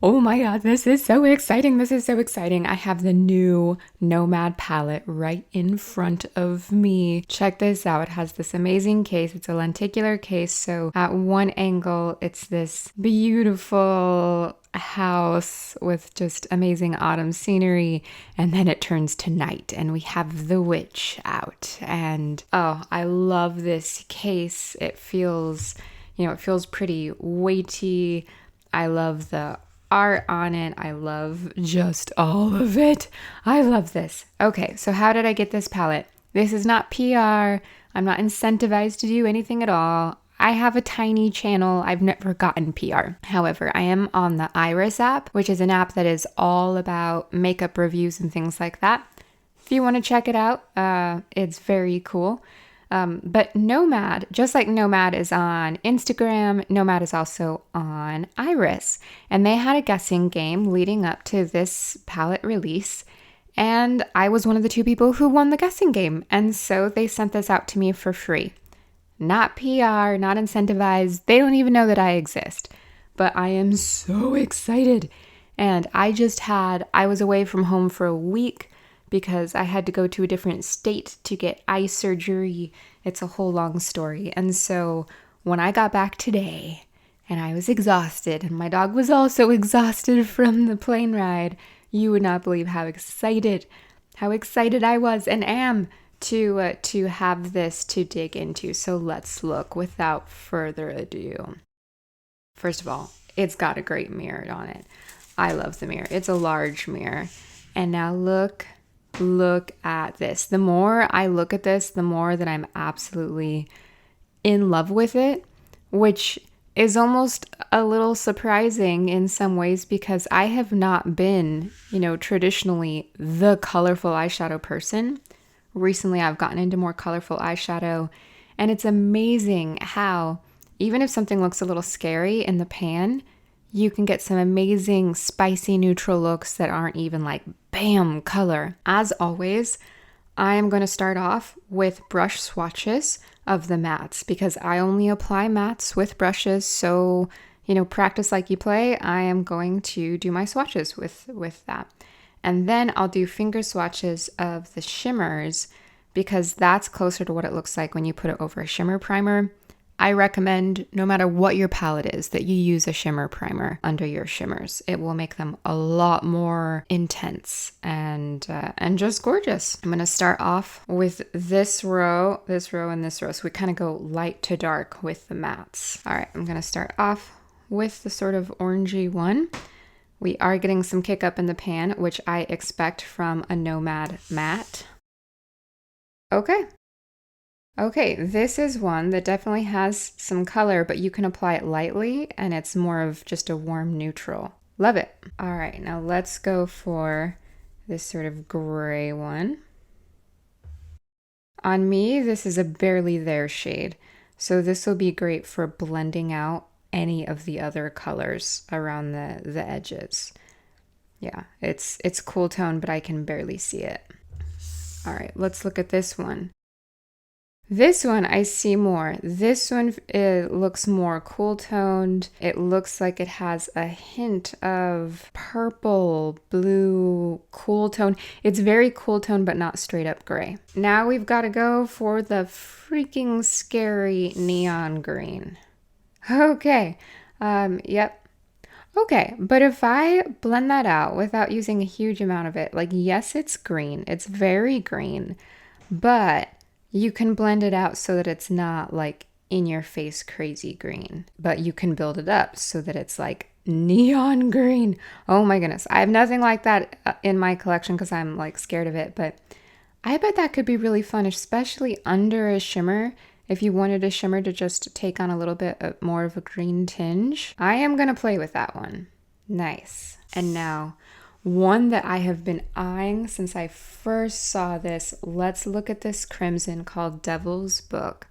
Oh my god, this is so exciting. This is so exciting. I have the new Nomad palette right in front of me. Check this out. It has this amazing case. It's a lenticular case. So at one angle, it's this beautiful house with just amazing autumn scenery. And then it turns to night and we have the witch out. And oh, I love this case. It feels, it feels pretty weighty. I love the art on it. I love just all of it. I love this. Okay, so how did I get this palette? This is not PR. I'm not incentivized to do anything at all. I have a tiny channel. I've never gotten PR. However, I am on the Iris app, which is an app that is all about makeup reviews and things like that. If you want to check it out, it's very cool. But Nomad, just like Nomad is on Instagram, Nomad is also on Iris. And they had a guessing game leading up to this palette release. And I was one of the two people who won the guessing game. And so they sent this out to me for free. Not PR, not incentivized. They don't even know that I exist. But I am so excited. And I was away from home for a week because I had to go to a different state to get eye surgery. It's a whole long story. And so when I got back today and I was exhausted and my dog was also exhausted from the plane ride, you would not believe how excited I was and am to have this to dig into. So let's look without further ado. First of all, it's got a great mirror on it. I love the mirror. It's a large mirror. And now look at this. The more I look at this, the more that I'm absolutely in love with it, which is almost a little surprising in some ways because I have not been, traditionally the colorful eyeshadow person. Recently, I've gotten into more colorful eyeshadow, and it's amazing how even if something looks a little scary in the pan, you can get some amazing spicy neutral looks that aren't even like bam color. As always, I am going to start off with brush swatches of the mattes because I only apply mattes with brushes. So, practice like you play. I am going to do my swatches with that. And then I'll do finger swatches of the shimmers because that's closer to what it looks like when you put it over a shimmer primer. I recommend, no matter what your palette is, that you use a shimmer primer under your shimmers. It will make them a lot more intense and just gorgeous. I'm going to start off with this row, and this row. So we kind of go light to dark with the mattes. All right, I'm going to start off with the sort of orangey one. We are getting some kick up in the pan, which I expect from a Nomad matte. Okay, this is one that definitely has some color, but you can apply it lightly and it's more of just a warm neutral. Love it. All right, now let's go for this sort of gray one. On me, this is a barely there shade. So this will be great for blending out any of the other colors around the edges. Yeah, it's cool tone, but I can barely see it. All right, let's look at this one. This one I see more. This one it looks more cool toned. It looks like it has a hint of purple, blue, cool tone. It's very cool tone, but not straight up gray. Now we've got to go for the freaking scary neon green. Okay, yep. Okay, but if I blend that out without using a huge amount of it, like yes, it's green. It's very green, but you can blend it out so that it's not like in your face crazy green, but you can build it up so that it's like neon green. Oh my goodness. I have nothing like that in my collection because I'm like scared of it, but I bet that could be really fun, especially under a shimmer. If you wanted a shimmer to just take on a little bit more of a green tinge, I am going to play with that one. Nice. And now one that I have been eyeing since I first saw this. Let's look at this crimson called Devil's Book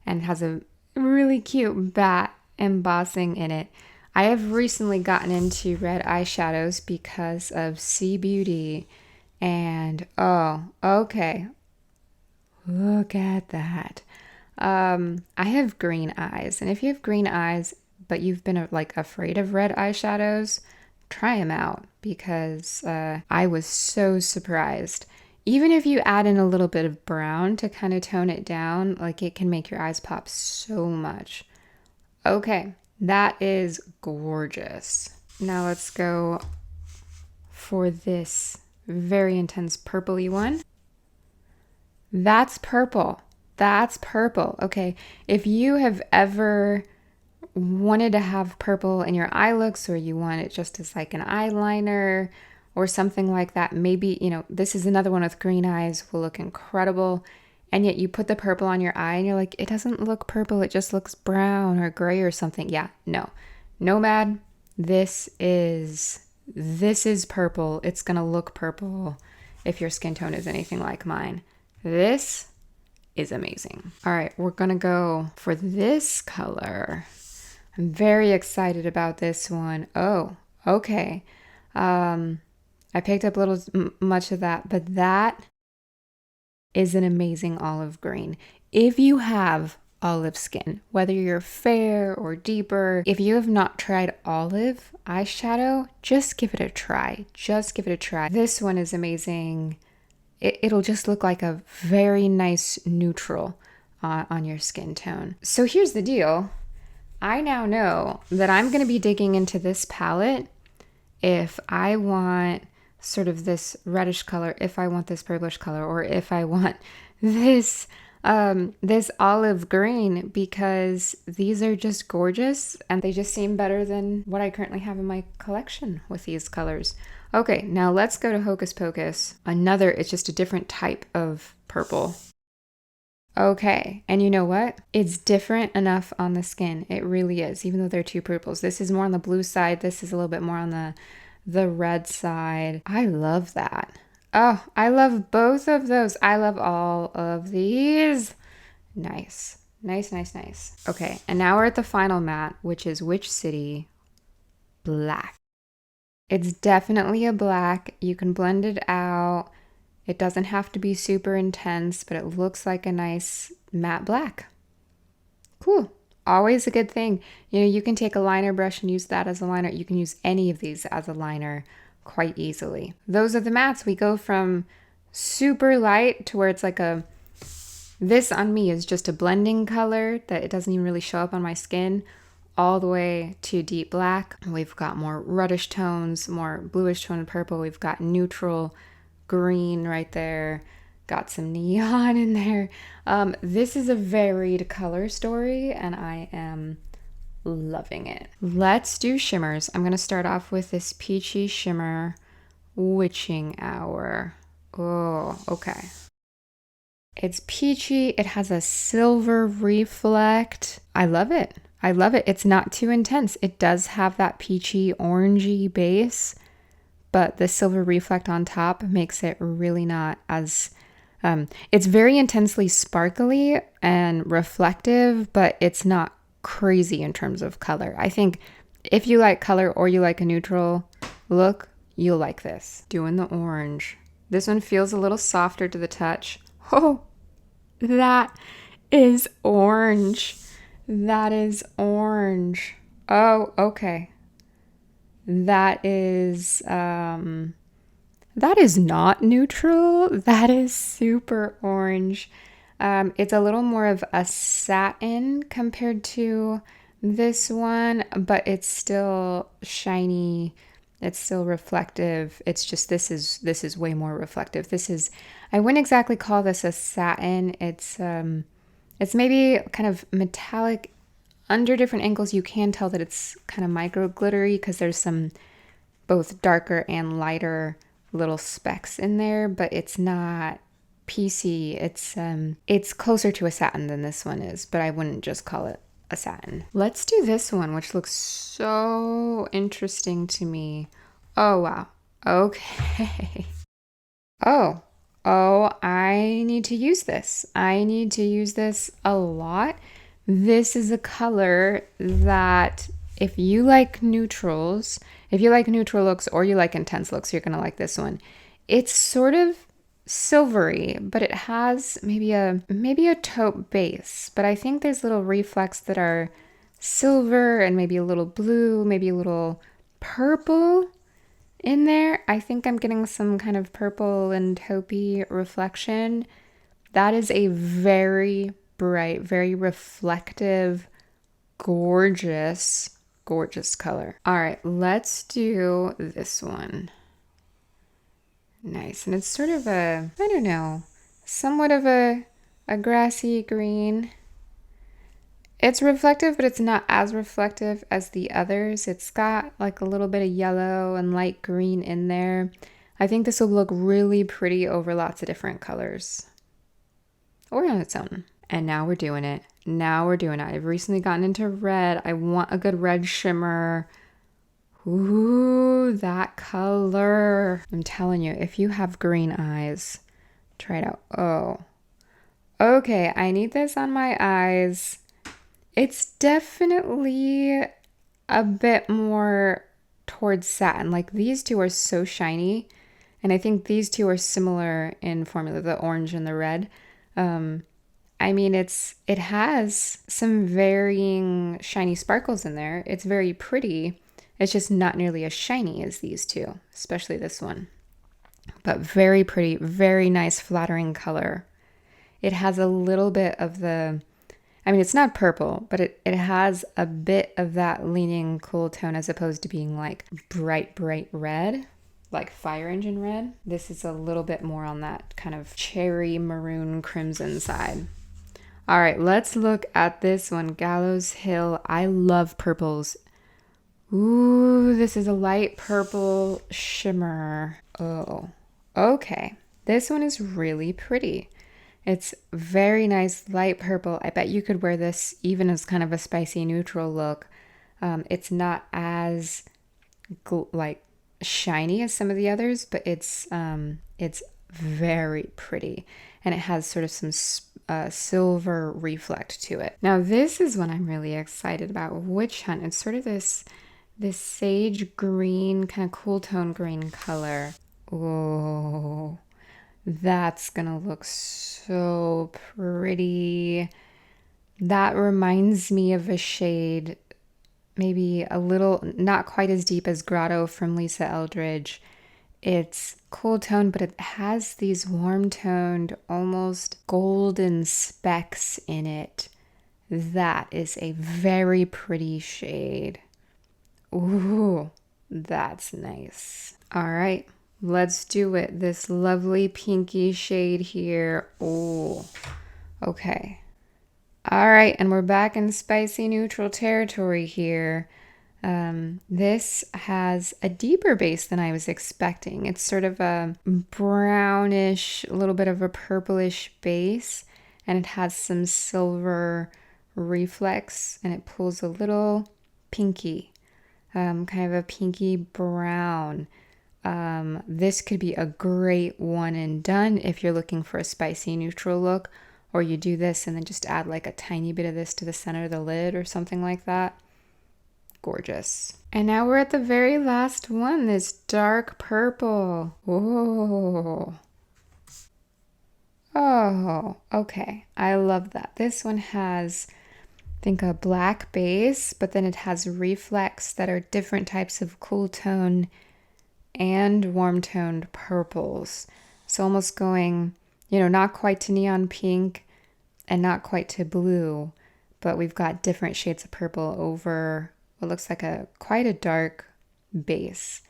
and has a really cute bat embossing in it. I have recently gotten into red eyeshadows because of Sea Beauty and oh, okay. Look at that. I have green eyes, and if you have green eyes but you've been like afraid of red eyeshadows, try them out because I was so surprised. Even if you add in a little bit of brown to kind of tone it down, like it can make your eyes pop so much. Okay, that is gorgeous. Now let's go for this very intense purpley one. That's purple. That's purple. Okay, if you have ever wanted to have purple in your eye looks, or you want it just as like an eyeliner or something like that, maybe, you know, this is another one with green eyes, will look incredible. And yet you put the purple on your eye and you're like, it doesn't look purple, it just looks brown or gray or something. Yeah, no. Nomad, this is purple. It's gonna look purple if your skin tone is anything like mine. This is amazing. All right, we're gonna go for this color. I'm very excited about this one. Oh, okay. I picked up a little much of that, but that is an amazing olive green. If you have olive skin, whether you're fair or deeper, if you have not tried olive eyeshadow, just give it a try. Just give it a try. This one is amazing. It'll just look like a very nice neutral on your skin tone. So here's the deal. I now know that I'm going to be digging into this palette if I want sort of this reddish color, if I want this purplish color, or if I want this this olive green, because these are just gorgeous and they just seem better than what I currently have in my collection with these colors. Okay, now let's go to Hocus Pocus. Another, it's just a different type of purple. Okay, and you know what? It's different enough on the skin. It really is, even though they're two purples. This is more on the blue side. This is a little bit more on the red side. I love that. Oh, I love both of those. I love all of these. Nice. Nice, nice, nice. Okay, and now we're at the final matte, which is Witch City Black. It's definitely a black. You can blend it out. It doesn't have to be super intense, but it looks like a nice matte black. Cool. Always a good thing. You know, you can take a liner brush and use that as a liner. You can use any of these as a liner quite easily. Those are the mattes. We go from super light to where it's like a, this on me is just a blending color that it doesn't even really show up on my skin, all the way to deep black. We've got more reddish tones, more bluish tone purple. We've got neutral green right there, got some neon in there. This is a varied color story and I am loving it. Let's do shimmers. I'm gonna start off with this peachy shimmer, Witching Hour. Oh, okay. It's peachy, it has a silver reflect. I love it. I love it. It's not too intense. It does have that peachy orangey base, but the silver reflect on top makes it really not as, it's very intensely sparkly and reflective, but it's not crazy in terms of color. I think if you like color or you like a neutral look, you'll like this. Doing the orange. This one feels a little softer to the touch. Oh, that is orange. That is orange. Oh, okay. That is not neutral. That is super orange. It's a little more of a satin compared to this one, but it's still shiny. It's still reflective. It's just this is way more reflective. This is, I wouldn't exactly call this a satin. It's maybe kind of metallic. Under different angles, you can tell that it's kind of micro glittery because there's some both darker and lighter little specks in there, but it's not piecey. It's closer to a satin than this one is, but I wouldn't just call it a satin. Let's do this one, which looks so interesting to me. Oh, wow. Okay. Oh, I need to use this. I need to use this a lot. This is a color that if you like neutrals, if you like neutral looks or you like intense looks, you're gonna like this one. It's sort of silvery, but it has maybe a taupe base, but I think there's little reflects that are silver and maybe a little blue, maybe a little purple. in there. I think I'm getting some kind of purple and taupey reflection. That is a very bright, very reflective, gorgeous, gorgeous color. All right, let's do this one. Nice. And it's sort of a, I don't know, somewhat of a grassy green. It's reflective, but it's not as reflective as the others. It's got like a little bit of yellow and light green in there. I think this will look really pretty over lots of different colors or on its own. And now we're doing it. Now we're doing it. I've recently gotten into red. I want a good red shimmer. Ooh, that color. I'm telling you, if you have green eyes, try it out. Oh, okay. I need this on my eyes. It's definitely a bit more towards satin. Like these two are so shiny. And I think these two are similar in formula, the orange and the red. I mean, it has some varying shiny sparkles in there. It's very pretty. It's just not nearly as shiny as these two, especially this one. But very pretty, very nice flattering color. It has a little bit of the, I mean, it's not purple, but it has a bit of that leaning cool tone as opposed to being like bright, bright red, like fire engine red. This is a little bit more on that kind of cherry maroon crimson side. All right, let's look at this one, Gallows Hill. I love purples. Ooh, this is a light purple shimmer. Oh, okay. This one is really pretty. It's very nice light purple. I bet you could wear this even as kind of a spicy neutral look. It's not as like shiny as some of the others, but it's very pretty, and it has sort of some silver reflect to it. Now this is what I'm really excited about. Witch Hunt. It's sort of this sage green, kind of cool tone green color. Oh, that's gonna look so pretty. That reminds me of a shade, maybe a little, not quite as deep as Grotto from Lisa Eldridge. It's cool tone, but it has these warm toned, almost golden specks in it. That is a very pretty shade. Ooh, that's nice. All right, let's do it. This lovely pinky shade here. Oh, okay. All right, and we're back in spicy neutral territory here. This has a deeper base than I was expecting. It's sort of a brownish, a little bit of a purplish base, and it has some silver reflex, and it pulls a little pinky, kind of a pinky brown. This could be a great one and done if you're looking for a spicy neutral look, or you do this and then just add like a tiny bit of this to the center of the lid or something like that. Gorgeous. And now we're at the very last one, this dark purple. Oh. Oh, okay. I love that. This one has, I think, a black base, but then it has reflex that are different types of cool tone and warm toned purples. So almost going, not quite to neon pink and not quite to blue, but we've got different shades of purple over what looks like quite a dark base.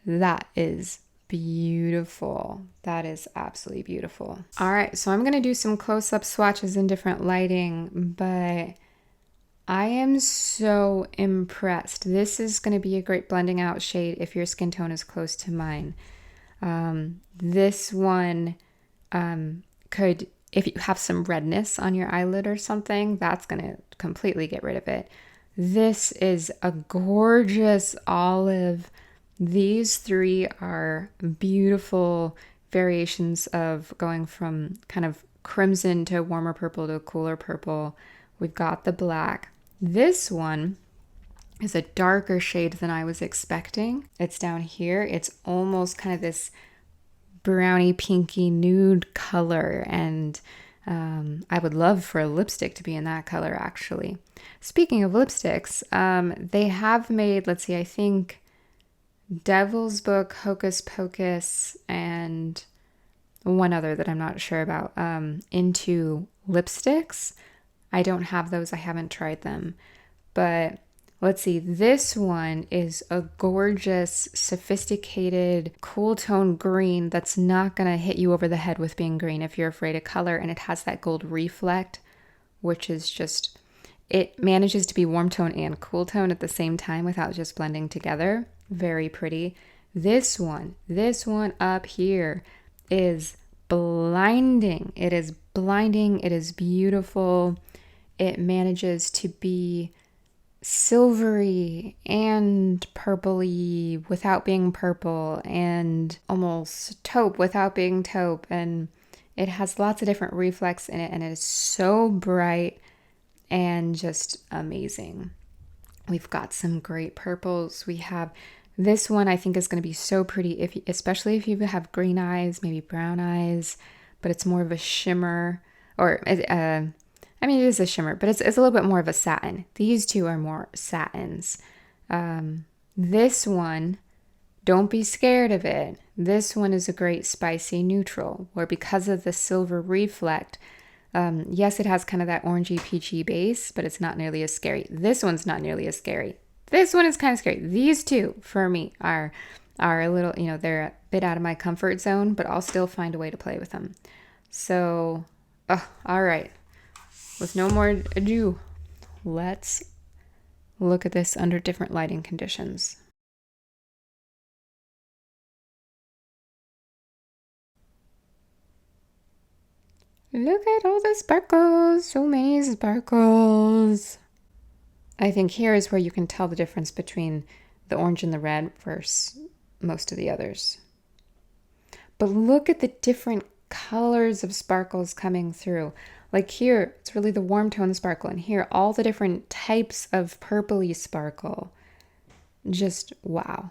That is beautiful. That is absolutely beautiful. All right, so I'm going to do some close-up swatches in different lighting, but I am so impressed. This is going to be a great blending out shade if your skin tone is close to mine. This one could, if you have some redness on your eyelid or something, that's going to completely get rid of it. This is a gorgeous olive. These three are beautiful variations of going from kind of crimson to warmer purple to cooler purple. We've got the black. This one is a darker shade than I was expecting. It's down here. It's almost kind of this browny pinky nude color, and I would love for a lipstick to be in that color, actually. Speaking of lipsticks, they have made, let's see, I think Devil's Book, Hocus Pocus, and one other that I'm not sure about, into lipsticks. I don't have those. I haven't tried them. But let's see. This one is a gorgeous, sophisticated, cool tone green that's not going to hit you over the head with being green if you're afraid of color. And it has that gold reflect, which is just, it manages to be warm tone and cool tone at the same time without just blending together. Very pretty. This one up here is blinding. It is blinding. It is beautiful. It manages to be silvery and purpley without being purple, and almost taupe without being taupe. And it has lots of different reflex in it, and it is so bright and just amazing. We've got some great purples. We have this one, I think, is going to be so pretty, especially if you have green eyes, maybe brown eyes, but it's more of a shimmer, or I mean, it is a shimmer, but it's a little bit more of a satin. These two are more satins. This one, don't be scared of it. This one is a great spicy neutral, where because of the silver reflect, yes, it has kind of that orangey peachy base, but it's not nearly as scary. This one's not nearly as scary. This one is kind of scary. These two, for me, are a little, they're a bit out of my comfort zone, but I'll still find a way to play with them. So, all right. With no more ado, let's look at this under different lighting conditions. Look at all the sparkles, so many sparkles. I think here is where you can tell the difference between the orange and the red versus most of the others. But look at the different colors of sparkles coming through. Like here, it's really the warm tone sparkle, and here, all the different types of purpley sparkle. Just wow.